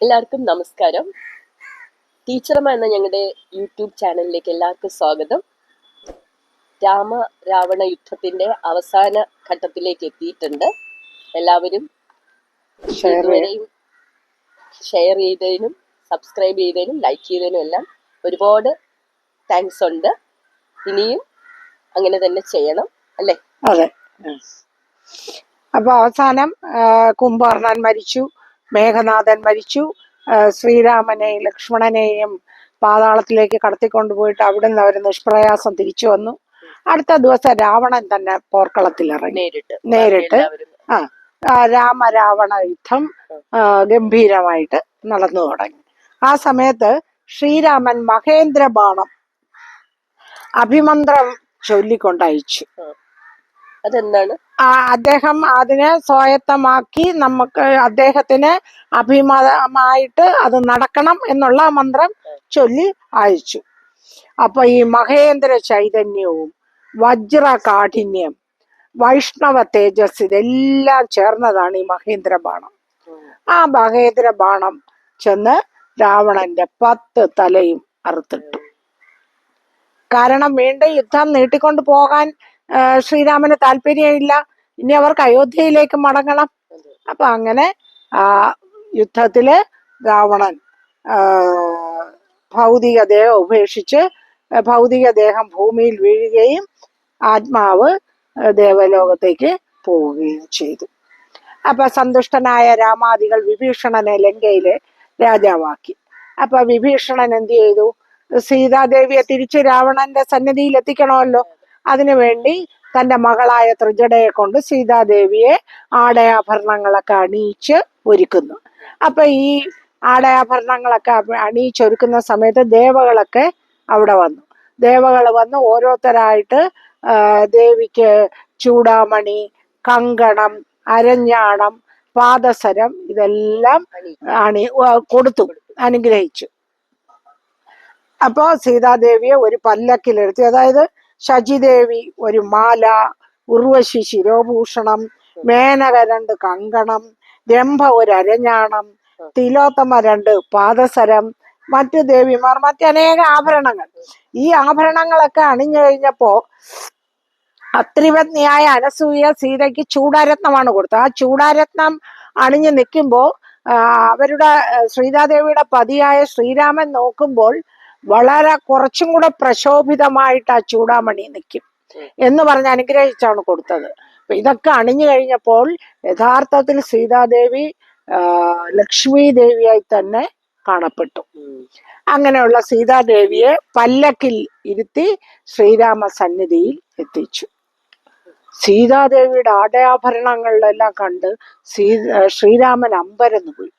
എല്ലാവർക്കും നമസ്കാരം. ടീച്ചറമ്മ എന്ന ഞങ്ങളുടെ യൂട്യൂബ് ചാനലിലേക്ക് എല്ലാവർക്കും സ്വാഗതം. രാമ രാവണ യുദ്ധത്തിന്റെ അവസാന ഘട്ടത്തിലേക്ക് എത്തിയിട്ടുണ്ട്. എല്ലാവരും ഇതുവരെയും ഷെയർ ചെയ്തതിനും സബ്സ്ക്രൈബ് ചെയ്തതിനും ലൈക്ക് ചെയ്തതിനും എല്ലാം ഒരുപാട് താങ്ക്സ് ഉണ്ട്. ഇനിയും അങ്ങനെ തന്നെ ചെയ്യണം അല്ലേ? അതെ. അപ്പൊ അവസാനം കുംഭകർണൻ മരിച്ചു, മേഘനാഥൻ മരിച്ചു, ശ്രീരാമനെയും ലക്ഷ്മണനെയും പാതാളത്തിലേക്ക് കടത്തിക്കൊണ്ടുപോയിട്ട് അവിടെ നിന്ന് അവർ നിഷ്പ്രയാസം തിരിച്ചു വന്നു. അടുത്ത ദിവസം രാവണൻ തന്നെ പോർക്കളത്തിലിറങ്ങി നേരിട്ട് രാമരാവണ യുദ്ധം ഗംഭീരമായിട്ട് നടന്നു തുടങ്ങി. ആ സമയത്ത് ശ്രീരാമൻ മഹേന്ദ്ര ബാണം അഭിമന്ത്രം ചൊല്ലിക്കൊണ്ടയച്ചു. അതെന്താണ്? അദ്ദേഹം അതിനെ സ്വായത്തമാക്കി നമുക്ക് അദ്ദേഹത്തിന് അഭിമതമായിട്ട് അത് നടക്കണം എന്നുള്ള മന്ത്രം ചൊല്ലി അയച്ചു. അപ്പൊ ഈ മഹേന്ദ്ര ചൈതന്യവും വജ്ര കാഠിന്യം, വൈഷ്ണവ തേജസ് ഇതെല്ലാം ചേർന്നതാണ് ഈ മഹേന്ദ്ര ബാണം. ആ മഹേന്ദ്ര ബാണം ചെന്ന് രാവണന്റെ 10 തലയും അറുത്തിട്ടു. കാരണം വീണ്ടും യുദ്ധം നീട്ടിക്കൊണ്ട് പോകാൻ ശ്രീരാമന് താല്പര്യമില്ല. ഇനി അവർക്ക് അയോധ്യയിലേക്ക് മടങ്ങണം. അപ്പൊ അങ്ങനെ യുദ്ധത്തില് രാവണൻ ഭൗതിക ദേഹം ഉപേക്ഷിച്ച് ഭൗതിക ദേഹം ഭൂമിയിൽ വീഴുകയും ആത്മാവ് ദേവലോകത്തേക്ക് പോവുകയും ചെയ്തു. അപ്പൊ സന്തുഷ്ടനായ രാമാദികൾ വിഭീഷണനെ ലങ്കയിലെ രാജാവാക്കി. അപ്പൊ വിഭീഷണൻ എന്ത് ചെയ്തു? സീതാദേവിയെ തിരിച്ച് രാവണന്റെ സന്നിധിയിൽ എത്തിക്കണമല്ലോ. അതിനുവേണ്ടി തന്റെ മകളായ ത്രിജടയെ കൊണ്ട് സീതാദേവിയെ ആടയാഭരണങ്ങളൊക്കെ അണിയിച്ച് ഒരുക്കുന്നു. അപ്പൊ ഈ ആടയാഭരണങ്ങളൊക്കെ അണിയിച്ചൊരുക്കുന്ന സമയത്ത് ദേവകളൊക്കെ അവിടെ വന്നു. ദേവകൾ വന്ന് ഓരോരുത്തരായിട്ട് ദേവിക്ക് ചൂടാമണി, കങ്കണം, അരഞ്ഞാണം, പാദസരം ഇതെല്ലാം കൊടുത്തു, അനുഗ്രഹിച്ചു. അപ്പോ സീതാദേവിയെ ഒരു പല്ലക്കിലെടുത്തി. അതായത് ശചിദേവി ഒരു മാല, ഉർവശി ശിരോഭൂഷണം, മേനക 2 കങ്കണം, രംഭ ഒരു അരഞ്ഞാണം, തിലോത്തമ 2 പാദസരം, മറ്റു ദേവിമാർ മറ്റനേക ആഭരണങ്ങൾ. ഈ ആഭരണങ്ങളൊക്കെ അണിഞ്ഞു കഴിഞ്ഞപ്പോ അത്രിപത്നിയായ അനസൂയ സീതയ്ക്ക് ചൂടാരത്നമാണ് കൊടുത്തത്. ആ ചൂടാരത്നം അണിഞ്ഞു നിൽക്കുമ്പോ അവരുടെ സീതാദേവിയുടെ പതിയായ ശ്രീരാമൻ നോക്കുമ്പോൾ വളരെ കുറച്ചും കൂടെ പ്രശോഭിതമായിട്ട് ആ ചൂടാമണി നിൽക്കും എന്ന് പറഞ്ഞ് അനുഗ്രഹിച്ചാണ് കൊടുത്തത്. അപ്പൊ ഇതൊക്കെ അണിഞ്ഞു കഴിഞ്ഞപ്പോൾ യഥാർത്ഥത്തിൽ സീതാദേവി ലക്ഷ്മി ദേവിയായി തന്നെ കാണപ്പെട്ടു. അങ്ങനെയുള്ള സീതാദേവിയെ പല്ലക്കിൽ ഇരുത്തി ശ്രീരാമ സന്നിധിയിൽ എത്തിച്ചു. സീതാദേവിയുടെ ആടയാഭരണങ്ങളിലെല്ലാം കണ്ട് ശ്രീരാമൻ അമ്പരന്ന് പോയി.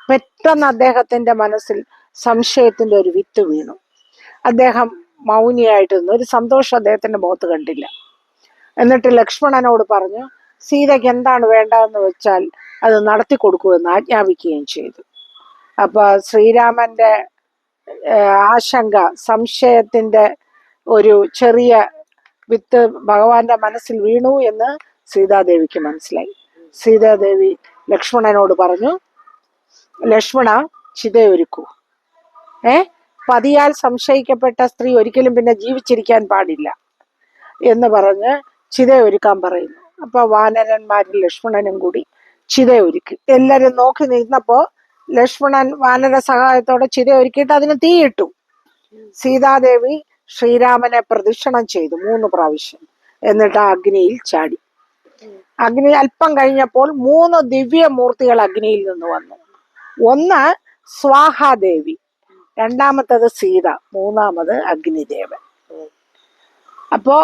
പെട്ടെന്ന് അദ്ദേഹത്തിന്റെ മനസ്സിൽ സംശയത്തിന്റെ ഒരു വിത്ത് വീണു. അദ്ദേഹം മൗനിയായിട്ട് നിന്നു. ഒരു സന്തോഷം അദ്ദേഹത്തിന്റെ മുഖത്ത് കണ്ടില്ല. എന്നിട്ട് ലക്ഷ്മണനോട് പറഞ്ഞു, സീതയ്ക്ക് എന്താണ് വേണ്ടതെന്ന് വെച്ചാൽ അത് നടത്തി കൊടുക്കുമെന്ന് ആജ്ഞാപിക്കുകയും ചെയ്തു. അപ്പൊ ശ്രീരാമന്റെ ആശങ്ക, സംശയത്തിന്റെ ഒരു ചെറിയ വിത്ത് ഭഗവാന്റെ മനസ്സിൽ വീണു എന്ന് സീതാദേവിക്ക് മനസ്സിലായി. സീതാദേവി ലക്ഷ്മണനോട് പറഞ്ഞു, ലക്ഷ്മണ, ചിതയൊരുക്കൂ. പതിയാൽ സംശയിക്കപ്പെട്ട സ്ത്രീ ഒരിക്കലും പിന്നെ ജീവിച്ചിരിക്കാൻ പാടില്ല എന്ന് പറഞ്ഞ് ചിതയൊരുക്കാൻ പറയുന്നു. അപ്പൊ വാനരന്മാരിൽ ലക്ഷ്മണനും കൂടി ചിതയൊരുക്കി. എല്ലാരും നോക്കി നിന്നപ്പോ ലക്ഷ്മണൻ വാനര സഹായത്തോടെ ചിതയൊരുക്കിയിട്ട് അതിന് തീയിട്ടു. സീതാദേവി ശ്രീരാമനെ പ്രദക്ഷിണം ചെയ്തു 3 പ്രാവശ്യം. എന്നിട്ട് ആ അഗ്നിയിൽ ചാടി. അഗ്നി അല്പം കഴിഞ്ഞപ്പോൾ 3 ദിവ്യമൂർത്തികൾ അഗ്നിയിൽ നിന്ന് വന്നു. ഒന്ന് സ്വാഹാദേവി, രണ്ടാമത്തത് സീത, മൂന്നാമത് അഗ്നിദേവൻ. അപ്പോ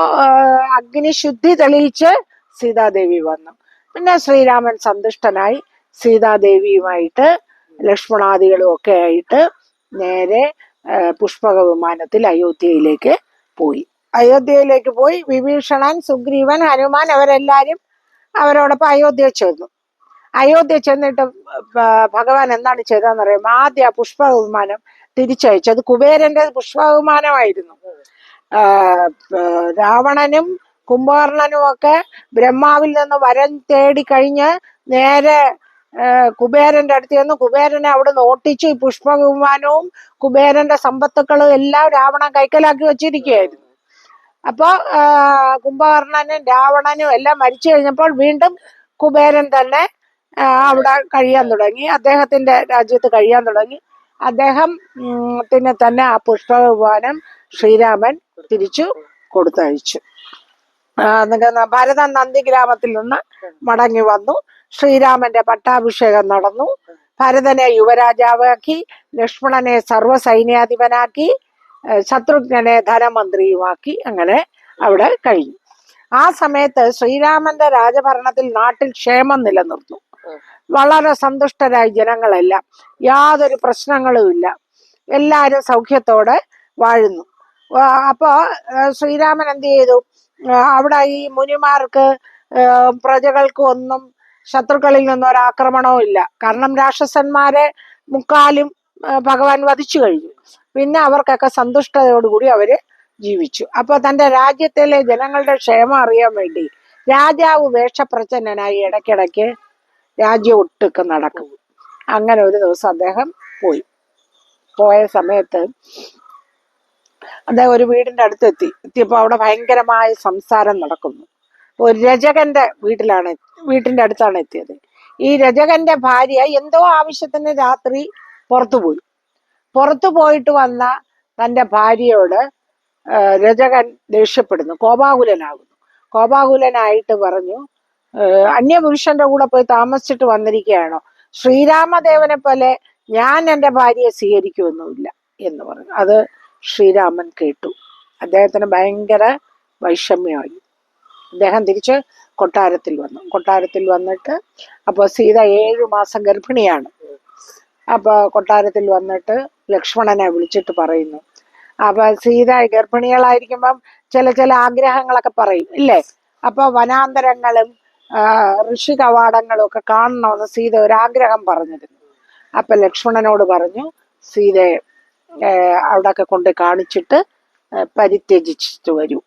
അഗ്നിശുദ്ധി തെളിയിച്ച് സീതാദേവി വന്നു. പിന്നെ ശ്രീരാമൻ സന്തുഷ്ടനായി സീതാദേവിയുമായിട്ട് ലക്ഷ്മണാദികളും ഒക്കെ ആയിട്ട് നേരെ പുഷ്പക വിമാനത്തിൽ അയോധ്യയിലേക്ക് പോയി. വിഭീഷണൻ, സുഗ്രീവൻ, ഹനുമാൻ അവരെല്ലാരും അവരോടൊപ്പം അയോധ്യ ചെന്നു. അയോധ്യ ചെന്നിട്ട് ഭഗവാൻ എന്താണ് ചെയ്തതെന്ന് അറിയാം? ആദ്യം ആ പുഷ്പക വിമാനം തിരിച്ചയച്ചു. അത് കുബേരന്റെ പുഷ്പക വിമാനമായിരുന്നു. രാവണനും കുംഭകർണനും ഒക്കെ ബ്രഹ്മാവിൽ നിന്ന് വരം തേടി കഴിഞ്ഞ് നേരെ കുബേരന്റെ അടുത്ത് ചെന്ന് കുബേരനെ അവിടുന്ന് ഓട്ടിച്ചു. ഈ പുഷ്പവിമാനവും കുബേരന്റെ സമ്പത്തുക്കളും എല്ലാം രാവണൻ കൈക്കലാക്കി വെച്ചിരിക്കുകയായിരുന്നു. അപ്പൊ കുംഭകർണനും രാവണനും എല്ലാം മരിച്ചു കഴിഞ്ഞപ്പോൾ വീണ്ടും കുബേരൻ തന്നെ അവിടെ കഴിയാൻ തുടങ്ങി, അദ്ദേഹത്തിന്റെ രാജ്യത്ത് കഴിയാൻ തുടങ്ങി. അദ്ദേഹത്തിന് തന്നെ ആ പുഷ്പവിമാനം ശ്രീരാമൻ തിരിച്ചു കൊടുത്തയച്ചു. ഭരതൻ നന്ദിഗ്രാമത്തിൽ നിന്ന് മടങ്ങി വന്നു. ശ്രീരാമന്റെ പട്ടാഭിഷേകം നടന്നു. ഭരതനെ യുവരാജാവാക്കി, ലക്ഷ്മണനെ സർവ്വസൈന്യാധിപനാക്കി, ശത്രുഘ്നനെ ധനമന്ത്രിയുമാക്കി. അങ്ങനെ അവിടെ കഴിഞ്ഞു. ആ സമയത്ത് ശ്രീരാമന്റെ രാജഭരണത്തിൽ നാട്ടിൽ ക്ഷേമം നിലനിർന്നു. വളരെ സന്തുഷ്ടരായി ജനങ്ങളെല്ലാം, യാതൊരു പ്രശ്നങ്ങളും ഇല്ല, എല്ലാരും സൗഖ്യത്തോടെ വാഴുന്നു. അപ്പോ ശ്രീരാമൻ എന്ത് ചെയ്തു? അവിടെ ഈ മുനിമാർക്ക് പ്രജകൾക്ക് ഒന്നും ശത്രുക്കളിൽ നിന്നും ഒരാക്രമണവും ഇല്ല. കാരണം രാക്ഷസന്മാരെ മുക്കാലും ഭഗവാൻ വധിച്ചു കഴിഞ്ഞു. പിന്നെ അവർക്കൊക്കെ സന്തുഷ്ടതയോടുകൂടി അവര് ജീവിച്ചു. അപ്പൊ തന്റെ രാജ്യത്തിലെ ജനങ്ങളുടെ ക്ഷേമം അറിയാൻ വേണ്ടി രാജാവ് വേഷപ്രച്ഛന്നനായി ഇടയ്ക്കിടയ്ക്ക് രാജ്യം ഒട്ടുക്ക് നടക്കും. അങ്ങനെ ഒരു ദിവസം അദ്ദേഹം പോയ സമയത്ത് അദ്ദേഹം ഒരു വീടിന്റെ അടുത്ത് എത്തിയപ്പോ അവിടെ ഭയങ്കരമായ സംസാരം നടക്കുന്നു. ഒരു രജകന്റെ വീട്ടിന്റെ അടുത്താണ് എത്തിയത്. ഈ രജകന്റെ ഭാര്യ എന്തോ ആവശ്യത്തിന് രാത്രി പുറത്തു പോയിട്ട് വന്ന തന്റെ ഭാര്യയോട് രജകൻ ദേഷ്യപ്പെടുന്നു, കോപാകുലനായിട്ട് പറഞ്ഞു, അന്യപുരുഷന്റെ കൂടെ പോയി താമസിച്ചിട്ട് വന്നിരിക്കുകയാണോ? ശ്രീരാമദേവനെ പോലെ ഞാൻ എൻ്റെ ഭാര്യയെ സ്വീകരിക്കുമൊന്നുമില്ല എന്ന് പറഞ്ഞു. അത് ശ്രീരാമൻ കേട്ടു. അദ്ദേഹത്തിന് ഭയങ്കര വൈഷമ്യമായി. അദ്ദേഹം തിരിച്ച് കൊട്ടാരത്തിൽ വന്നിട്ട് അപ്പോൾ സീത 7 മാസം ഗർഭിണിയാണ്. അപ്പൊ കൊട്ടാരത്തിൽ വന്നിട്ട് ലക്ഷ്മണനെ വിളിച്ചിട്ട് പറയുന്നു. അപ്പൊ സീത ഗർഭിണികളായിരിക്കുമ്പം ചില ആഗ്രഹങ്ങളൊക്കെ പറയും ഇല്ലേ? അപ്പൊ വനാന്തരങ്ങളും ഋഷി കവാടങ്ങളും ഒക്കെ കാണണമെന്ന് സീത ഒരാഗ്രഹം പറഞ്ഞിരുന്നു. അപ്പൊ ലക്ഷ്മണനോട് പറഞ്ഞു, സീതയെ അവിടെയൊക്കെ കൊണ്ട് കാണിച്ചിട്ട് പരിത്യജിച്ചിട്ട് വരൂ,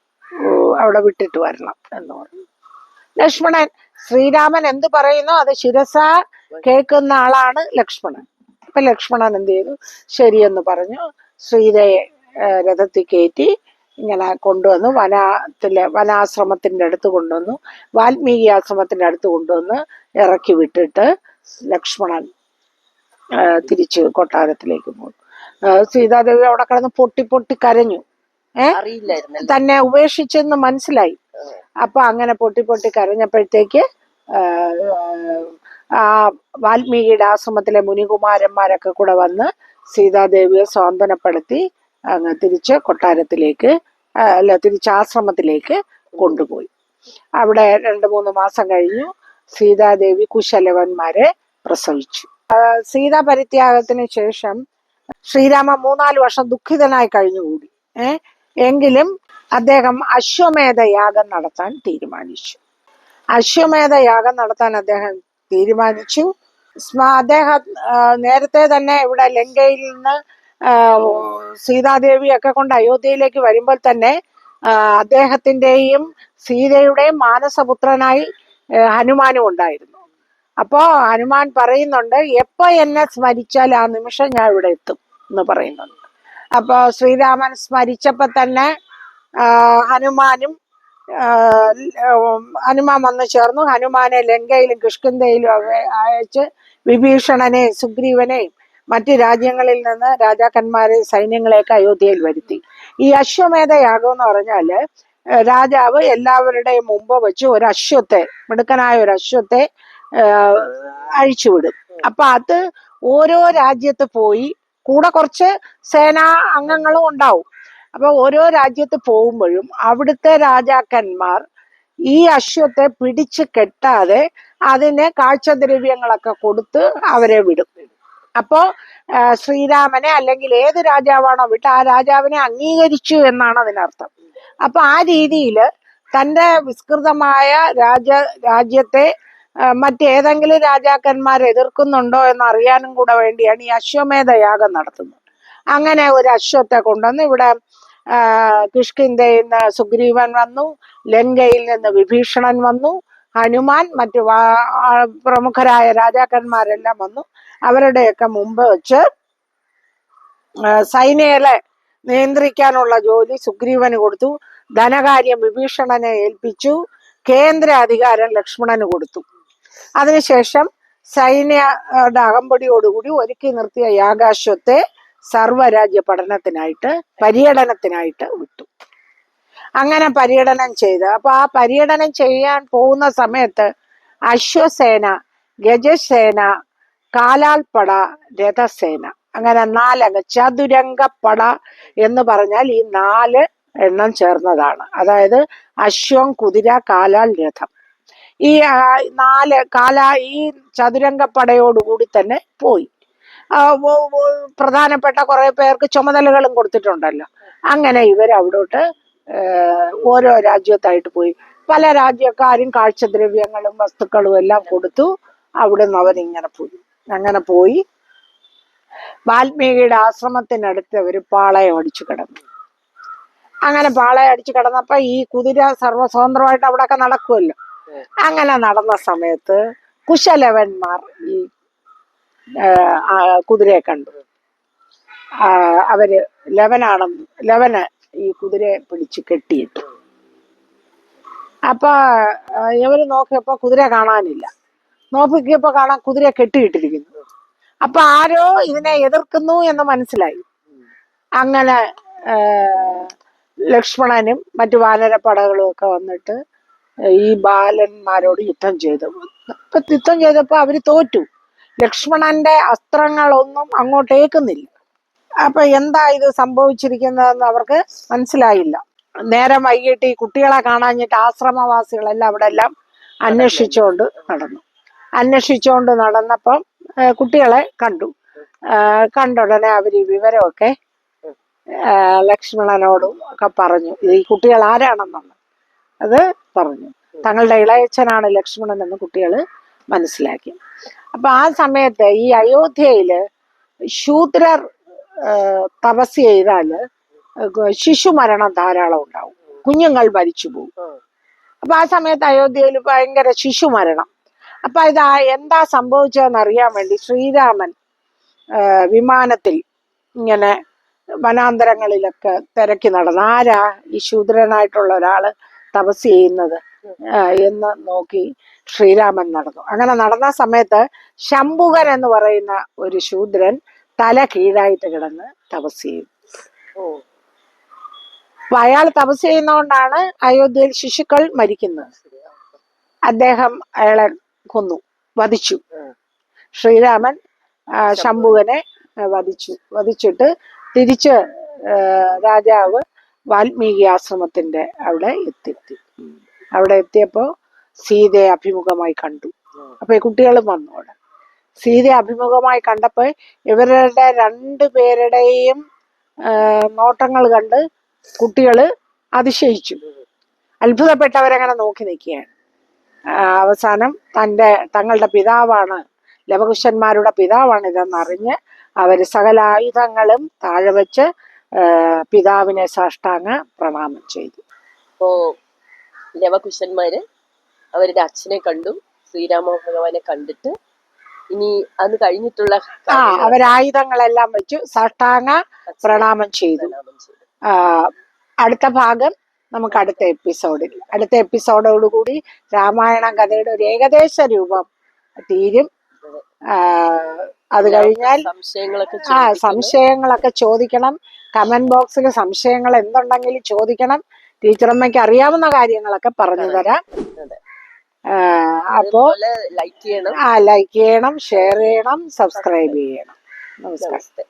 അവിടെ വിട്ടിട്ട് വരണം എന്ന് പറഞ്ഞു. ലക്ഷ്മണൻ, ശ്രീരാമൻ എന്ത് പറയുന്നോ അത് ശിരസ കേൾക്കുന്ന ആളാണ് ലക്ഷ്മണൻ. അപ്പൊ ലക്ഷ്മണൻ എന്ത് ചെയ്തു? ശരിയെന്ന് പറഞ്ഞു. സീതയെ രഥത്തിൽ കയറ്റി ഇങ്ങനെ കൊണ്ടുവന്നു വനാശ്രമത്തിന്റെ അടുത്ത് കൊണ്ടുവന്നു, വാൽമീകി ആശ്രമത്തിന്റെ അടുത്ത് കൊണ്ടുവന്ന് ഇറക്കി വിട്ടിട്ട് ലക്ഷ്മണൻ തിരിച്ച് കൊട്ടാരത്തിലേക്ക് പോകും. സീതാദേവി അവിടെ കിടന്ന് പൊട്ടി കരഞ്ഞു. തന്നെ ഉപേക്ഷിച്ചെന്ന് മനസ്സിലായി. അപ്പൊ അങ്ങനെ പൊട്ടി കരഞ്ഞപ്പോഴത്തേക്ക് ആ വാൽമീകിയുടെ ആശ്രമത്തിലെ മുനികുമാരന്മാരൊക്കെ കൂടെ വന്ന് സീതാദേവിയെ സ്വാന്തനപ്പെടുത്തി അങ്ങ് തിരിച്ച് തിരിച്ച് ആശ്രമത്തിലേക്ക് കൊണ്ടുപോയി. അവിടെ 2-3 മാസം കഴിഞ്ഞു സീതാദേവി കുശലവന്മാരെ പ്രസവിച്ചു. സീതാ പരിത്യാഗത്തിന് ശേഷം ശ്രീരാമ 3-4 വർഷം ദുഃഖിതനായി കഴിഞ്ഞുകൂടി. എങ്കിലും അദ്ദേഹം അശ്വമേധ യാഗം നടത്താൻ തീരുമാനിച്ചു. അദ്ദേഹം നേരത്തെ തന്നെ ഇവിടെ ലങ്കയിൽ നിന്ന് സീതാദേവിയൊക്കെ കൊണ്ട് അയോധ്യയിലേക്ക് വരുമ്പോൾ തന്നെ അദ്ദേഹത്തിന്റെയും സീതയുടെയും മാനസപുത്രനായി ഹനുമാനും ഉണ്ടായിരുന്നു. അപ്പോ ഹനുമാൻ പറയുന്നുണ്ട്, എപ്പോ എന്നെ സ്മരിച്ചാൽ ആ നിമിഷം ഞാൻ ഇവിടെ എത്തും എന്ന് പറയുന്നുണ്ട്. അപ്പൊ ശ്രീരാമൻ സ്മരിച്ചപ്പോ തന്നെ ഹനുമാൻ വന്നു ചേർന്നു. ഹനുമാനെ ലങ്കയിലും കിഷ്കിന്ധയിലും അയച്ച് വിഭീഷണനെയും സുഗ്രീവനെയും മറ്റ് രാജ്യങ്ങളിൽ നിന്ന് രാജാക്കന്മാരെ സൈന്യങ്ങളെയൊക്കെ അയോധ്യയിൽ വരുത്തി. ഈ അശ്വമേധ യാഗം എന്ന് പറഞ്ഞാല് രാജാവ് എല്ലാവരുടെയും മുമ്പ് വെച്ച് മിടുക്കനായ ഒരു അശ്വത്തെ അഴിച്ചുവിടും. അപ്പൊ അത് ഓരോ രാജ്യത്ത് പോയി, കൂടെ കുറച്ച് സേനാ അംഗങ്ങളും ഉണ്ടാവും. അപ്പൊ ഓരോ രാജ്യത്ത് പോകുമ്പോഴും അവിടുത്തെ രാജാക്കന്മാർ ഈ അശ്വത്തെ പിടിച്ചു കെട്ടാതെ അതിന് കാഴ്ചദ്രവ്യങ്ങളൊക്കെ കൊടുത്ത് അവരെ വിടും. അപ്പോ ശ്രീരാമനെ അല്ലെങ്കിൽ ഏത് രാജാവാണോ വിട്ട് ആ രാജാവിനെ അംഗീകരിച്ചു എന്നാണ് അതിനർത്ഥം. അപ്പൊ ആ രീതിയിൽ തന്റെ വിസ്തൃതമായ രാജ്യത്തെ മറ്റേതെങ്കിലും രാജാക്കന്മാർ എതിർക്കുന്നുണ്ടോ എന്ന് അറിയാനും കൂടെ വേണ്ടിയാണ് ഈ അശ്വമേധ യാഗം നടത്തുന്നത്. അങ്ങനെ ഒരു അശ്വത്തെ കൊണ്ടുവന്ന് ഇവിടെ കിഷ്കിന്ധയിൽ നിന്ന് സുഗ്രീവൻ വന്നു, ലങ്കയിൽ നിന്ന് വിഭീഷണൻ വന്നു, ഹനുമാൻ മറ്റു പ്രമുഖരായ രാജാക്കന്മാരെല്ലാം വന്നു. അവരുടെയൊക്കെ മുമ്പ് വെച്ച് സൈന്യരെ നിയന്ത്രിക്കാനുള്ള ജോലി സുഗ്രീവന് കൊടുത്തു. ധനകാര്യം വിഭീഷണനെ ഏൽപ്പിച്ചു. കേന്ദ്ര അധികാരം ലക്ഷ്മണന് കൊടുത്തു. അതിനുശേഷം സൈന്യയുടെ അകമ്പടിയോടുകൂടി ഒരുക്കി നിർത്തിയ യാഗാശ്വത്തെ സർവ്വരാജ്യ പര്യടനത്തിനായിട്ട് വിട്ടു. അങ്ങനെ പര്യടനം ചെയ്ത് അപ്പൊ ആ പര്യടനം ചെയ്യാൻ പോകുന്ന സമയത്ത് അശ്വസേന, ഗജസേന, കാലാൾപ്പട, രഥസേന, അങ്ങനെ 4 ചതുരംഗപ്പട എന്ന് പറഞ്ഞാൽ ഈ 4 എണ്ണം ചേർന്നതാണ്. അതായത് അശ്വം, കുതിര, കാലാൽ, രഥം. ഈ 4 ഈ ചതുരംഗപ്പടയോടുകൂടി തന്നെ പോയി. പ്രധാനപ്പെട്ട കുറെ പേർക്ക് ചുമതലകളും കൊടുത്തിട്ടുണ്ടല്ലോ. അങ്ങനെ ഇവരവിടോട്ട് ഓരോ രാജ്യത്തായിട്ട് പോയി. പല രാജ്യക്കാരും കാഴ്ചദ്രവ്യങ്ങളും വസ്തുക്കളും എല്ലാം കൊടുത്തു. അവിടുന്ന് അവരിങ്ങനെ പോയി. അങ്ങനെ പോയി വാൽമീകിയുടെ ആശ്രമത്തിനടുത്ത് അവർ പാളയം അടിച്ചു കിടന്നു. അങ്ങനെ പാളയം അടിച്ചു കിടന്നപ്പോ ഈ കുതിര സർവ്വസ്വതന്ത്രമായിട്ട് അവിടെയൊക്കെ നടക്കുമല്ലോ. അങ്ങനെ നടന്ന സമയത്ത് കുശലവന്മാർ ഈ കുതിരയെ കണ്ടു. അവര് ലവന് ഈ കുതിരയെ പിടിച്ച് കെട്ടിയിട്ടു. അപ്പൊ ഇവര് നോക്കിയപ്പോ കുതിര കാണാനില്ല. നോക്കിയപ്പോ കാണാൻ കുതിര കെട്ടിയിട്ടിരിക്കുന്നു. അപ്പൊ ആരോ ഇതിനെ എതിർക്കുന്നു എന്ന് മനസ്സിലായി. അങ്ങനെ ലക്ഷ്മണനും മറ്റു വാനരപ്പടകളും ഒക്കെ വന്നിട്ട് ഈ ബാലന്മാരോട് യുദ്ധം ചെയ്തപ്പോ അവര് തോറ്റു. ലക്ഷ്മണന്റെ അസ്ത്രങ്ങളൊന്നും അങ്ങോട്ടേക്കുന്നില്ല. അപ്പൊ എന്താ ഇത് സംഭവിച്ചിരിക്കുന്നതെന്ന് അവർക്ക് മനസ്സിലായില്ല. നേരം വൈകിട്ട് ഈ കുട്ടികളെ കാണാഞ്ഞിട്ട് ആശ്രമവാസികളെല്ലാം അവിടെ എല്ലാം അന്വേഷിച്ചുകൊണ്ട് നടന്നപ്പം കുട്ടികളെ കണ്ട ഉടനെ അവര് ഈ വിവരമൊക്കെ ലക്ഷ്മണനോടും ഒക്കെ പറഞ്ഞു. ഈ കുട്ടികൾ ആരാണെന്നുള്ളത് അത് പറഞ്ഞു. തങ്ങളുടെ ഇളയച്ചനാണ് ലക്ഷ്മണൻ എന്ന് കുട്ടികൾ മനസ്സിലാക്കി. അപ്പൊ ആ സമയത്ത് ഈ അയോധ്യയില് ശൂദ്രർ തപസ് ചെയ്താല് ശിശുമരണം ധാരാളം ഉണ്ടാവും. കുഞ്ഞുങ്ങൾ മരിച്ചു പോകും. അപ്പൊ ആ സമയത്ത് അയോധ്യയിൽ ഭയങ്കര ശിശുമരണം. അപ്പൊ ഇത് എന്താ സംഭവിച്ചതെന്ന് അറിയാൻ വേണ്ടി ശ്രീരാമൻ വിമാനത്തിൽ ഇങ്ങനെ വനാന്തരങ്ങളിലൊക്കെ തിരക്കി നടന്നു. ആരാ ഈ ശൂദ്രനായിട്ടുള്ള ഒരാള് തപസ് ചെയ്യുന്നത് എന്ന് നോക്കി ശ്രീരാമൻ നടന്നു. അങ്ങനെ നടന്ന സമയത്ത് ശംഭുകൻ എന്ന് പറയുന്ന ഒരു ശൂദ്രൻ തല കീഴായിട്ട് കിടന്ന് തപസ് ചെയ്തു. അപ്പൊ അയാൾ തപസ് ചെയ്യുന്നതുകൊണ്ടാണ് അയോധ്യയിൽ ശിശുക്കൾ മരിക്കുന്നത്. അദ്ദേഹം അയാളെ വധിച്ചു. ശ്രീരാമൻ ശംഭുകനെ വധിച്ചിട്ട് തിരിച്ച് രാജാവ് വാൽമീകി ആശ്രമത്തിന്റെ അവിടെ എത്തിയപ്പോ സീതയെ അഭിമുഖമായി കണ്ടു. അപ്പൊ ഈ കുട്ടികളും വന്നു. അവിടെ സീതയെ അഭിമുഖമായി കണ്ടപ്പോ ഇവരുടെ 2 പേരുടെയും നോട്ടങ്ങൾ കണ്ട് കുട്ടികള് അതിശയിച്ചു, അത്ഭുതപ്പെട്ടവരങ്ങനെ നോക്കി നിൽക്കുകയാണ്. അവസാനം തങ്ങളുടെ പിതാവാണ്, ലവകുശന്മാരുടെ പിതാവാണ് ഇതെന്നറിഞ്ഞ് അവര് സകല ആയുധങ്ങളും താഴെ വെച്ച് പിതാവിനെ സാഷ്ടാംഗ പ്രണാമം ചെയ്തു. അപ്പോ ലവകുശന്മാര് അവരുടെ അച്ഛനെ കണ്ടു, ശ്രീരാമ ഭഗവാനെ കണ്ടിട്ട് ഇനി അത് കഴിഞ്ഞിട്ടുള്ള അവരായുധങ്ങളെല്ലാം വെച്ചു സാഷ്ടാംഗ പ്രണാമം ചെയ്തു. അടുത്ത ഭാഗം നമുക്ക് അടുത്ത എപ്പിസോഡോടുകൂടി രാമായണ കഥയുടെ ഒരു ഏകദേശ രൂപം തീരും. അത് കഴിഞ്ഞാൽ സംശയങ്ങളൊക്കെ ചോദിക്കണം. കമന്റ് ബോക്സിൽ സംശയങ്ങൾ എന്തുണ്ടെങ്കിലും ചോദിക്കണം. ടീച്ചറമ്മയ്ക്ക് അറിയാവുന്ന കാര്യങ്ങളൊക്കെ പറഞ്ഞു തരാം. അപ്പോ ലൈക്ക് ചെയ്യണം, ഷെയർ ചെയ്യണം, സബ്സ്ക്രൈബ് ചെയ്യണം. നമസ്കാരം.